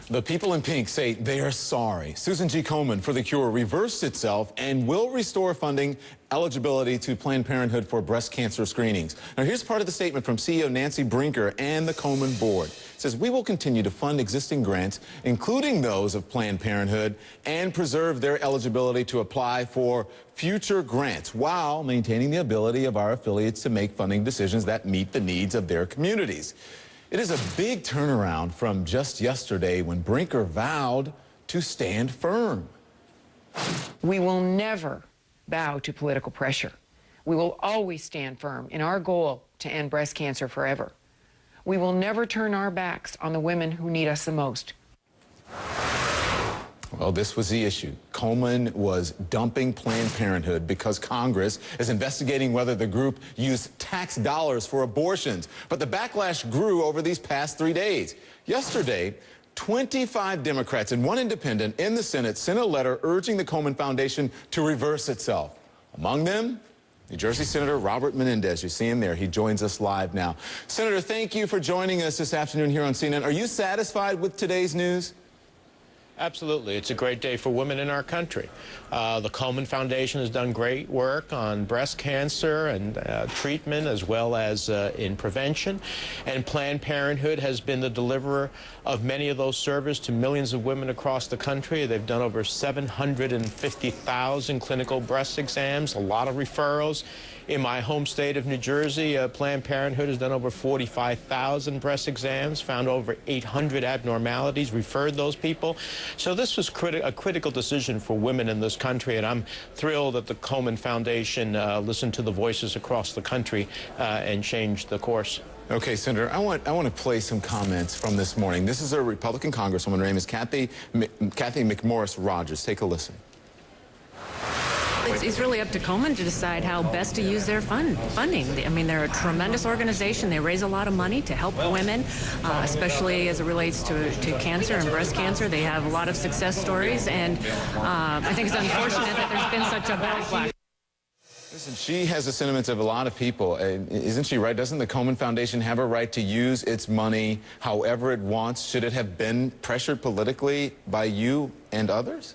The people in pink say they are sorry. Susan G. Komen for the Cure reversed itself and will restore funding eligibility to Planned Parenthood for breast cancer screenings. Now, here's part of the statement from CEO Nancy Brinker and the Komen board. It says, we will continue to fund existing grants, including those of Planned Parenthood, and preserve their eligibility to apply for future grants while maintaining the ability of our affiliates to make funding decisions that meet the needs of their communities. It is a big turnaround from just yesterday when Brinker vowed to stand firm. We will never bow to political pressure. We will always stand firm in our goal to end breast cancer forever. We will never turn our backs on the women who need us the most. Well, this was the issue. Komen was dumping Planned Parenthood because Congress is investigating whether the group used tax dollars for abortions. But the backlash grew over these past 3 days. Yesterday, 25 Democrats and 1 independent in the Senate sent a letter urging the Komen Foundation to reverse itself. Among them, New Jersey Senator Robert Menendez. You see him there. He joins us live now. Senator, thank you for joining us this afternoon here on CNN. Are you satisfied with today's news? Absolutely. It's a great day for women in our country. The Komen Foundation has done great work on breast cancer and treatment as well as in prevention. And Planned Parenthood has been the deliverer of many of those services to millions of women across the country. They've done over 750,000 clinical breast exams, a lot of referrals. In my home state of New Jersey, Planned Parenthood has done over 45,000 breast exams, found over 800 abnormalities, referred those people. So this was a critical decision for women in this country, and I'm thrilled that the Komen Foundation listened to the voices across the country and changed the course. Okay, Senator, I want to play some comments from this morning. This is a Republican Congresswoman. Her name is Kathy McMorris Rogers. Take a listen. It's really up to Komen to decide how best to use their funding. I mean, they're a tremendous organization. They raise a lot of money to help women, especially as it relates to cancer and breast cancer. They have a lot of success stories, and I think it's unfortunate that there's been such a backlash. Listen, she has the sentiments of a lot of people. Isn't she right? Doesn't the Komen Foundation have a right to use its money however it wants? Should it have been pressured politically by you and others?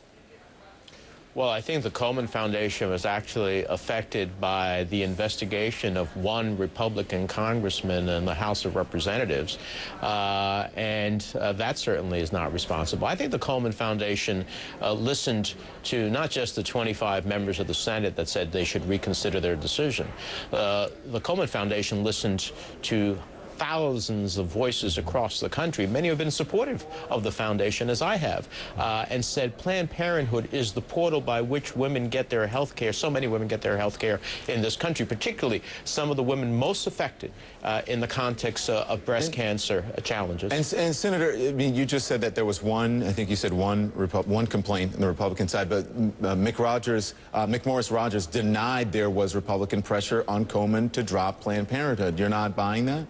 Well, I think the Komen Foundation was actually affected by the investigation of one Republican congressman in the House of Representatives, and that certainly is not responsible. I think the Komen Foundation listened to not just the 25 members of the Senate that said they should reconsider their decision. The Komen Foundation listened to thousands of voices across the country. Many have been supportive of the foundation, as I have, and said Planned Parenthood is the portal by which women get their health care. So many women get their health care in this country, particularly some of the women most affected in the context of breast cancer challenges. And Senator, I mean, you just said that there was one, I think you said one complaint on the Republican side, but McMorris Rogers denied there was Republican pressure on Komen to drop Planned Parenthood. You're not buying that?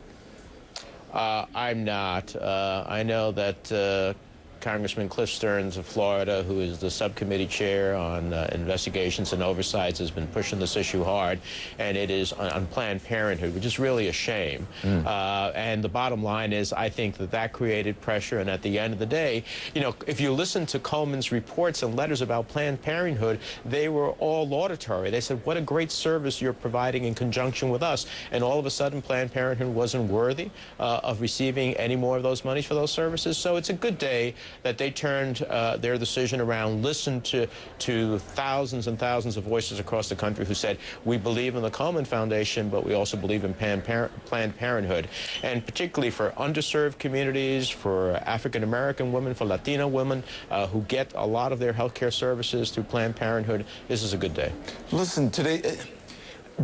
I'm not. I know that Congressman Cliff Stearns of Florida, who is the subcommittee chair on investigations and oversights, has been pushing this issue hard, and it is on Planned Parenthood, which is really a shame. And the bottom line is, I think that created pressure, and at the end of the day, you know, if you listen to Komen's reports and letters about Planned Parenthood, they were all laudatory. They said, what a great service you're providing in conjunction with us, and all of a sudden Planned Parenthood wasn't worthy of receiving any more of those monies for those services. So it's a good day that they turned their decision around, listened to thousands and thousands of voices across the country who said, we believe in the Komen Foundation, but we also believe in Planned Parenthood. And particularly for underserved communities, for African-American women, for Latino women who get a lot of their health care services through Planned Parenthood, this is a good day. Listen, today,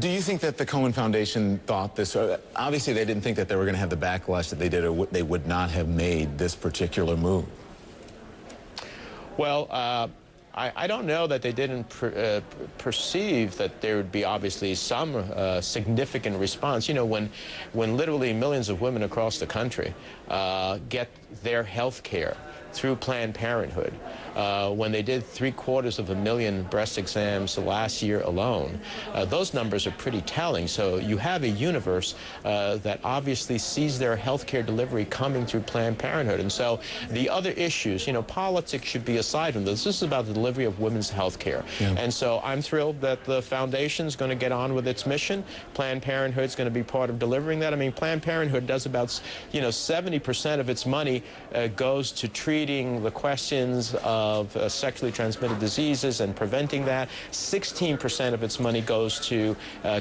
do you think that the Komen Foundation thought this? Obviously, they didn't think that they were going to have the backlash that they did, or they would not have made this particular move. Well, I don't know that they didn't perceive that there would be obviously some significant response. You know, when literally millions of women across the country get their health care through Planned Parenthood. When they did 750,000 breast exams last year alone, those numbers are pretty telling. So you have a universe that obviously sees their health care delivery coming through Planned Parenthood. And so the other issues, you know, politics should be aside from this. This is about the delivery of women's health care. Yeah. And so I'm thrilled that the foundation is going to get on with its mission. Planned Parenthood is going to be part of delivering that. I mean, Planned Parenthood does about, 70% of its money goes to treating the questions of sexually transmitted diseases and preventing that. 16% of its money goes to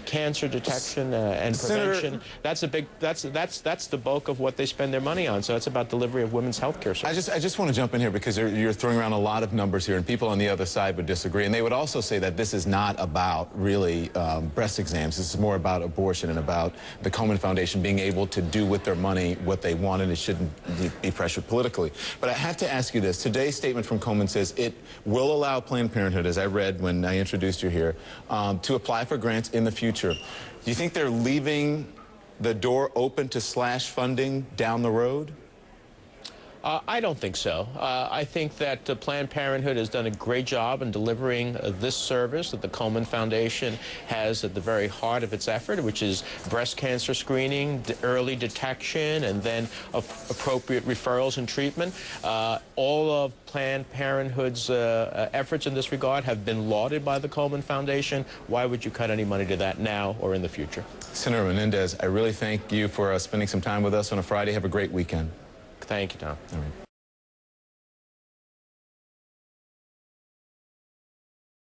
cancer detection and prevention. That's a big. That's the bulk of what they spend their money on. So it's about delivery of women's health care services. I just want to jump in here because you're throwing around a lot of numbers here, and people on the other side would disagree. And they would also say that this is not about really breast exams. This is more about abortion and about the Komen Foundation being able to do with their money what they want, and it shouldn't be pressured politically. But I have to ask you this. Today's statement from Komen says it will allow Planned Parenthood, as I read when I introduced you here, to apply for grants in the future. Do you think they're leaving the door open to slash funding down the road? I don't think so. I think that Planned Parenthood has done a great job in delivering this service that the Komen Foundation has at the very heart of its effort, which is breast cancer screening, early detection, and then appropriate referrals and treatment. All of Planned Parenthood's efforts in this regard have been lauded by the Komen Foundation. Why would you cut any money to that now or in the future? Senator Menendez, I really thank you for spending some time with us on a Friday. Have a great weekend. Thank you, Tom. All right.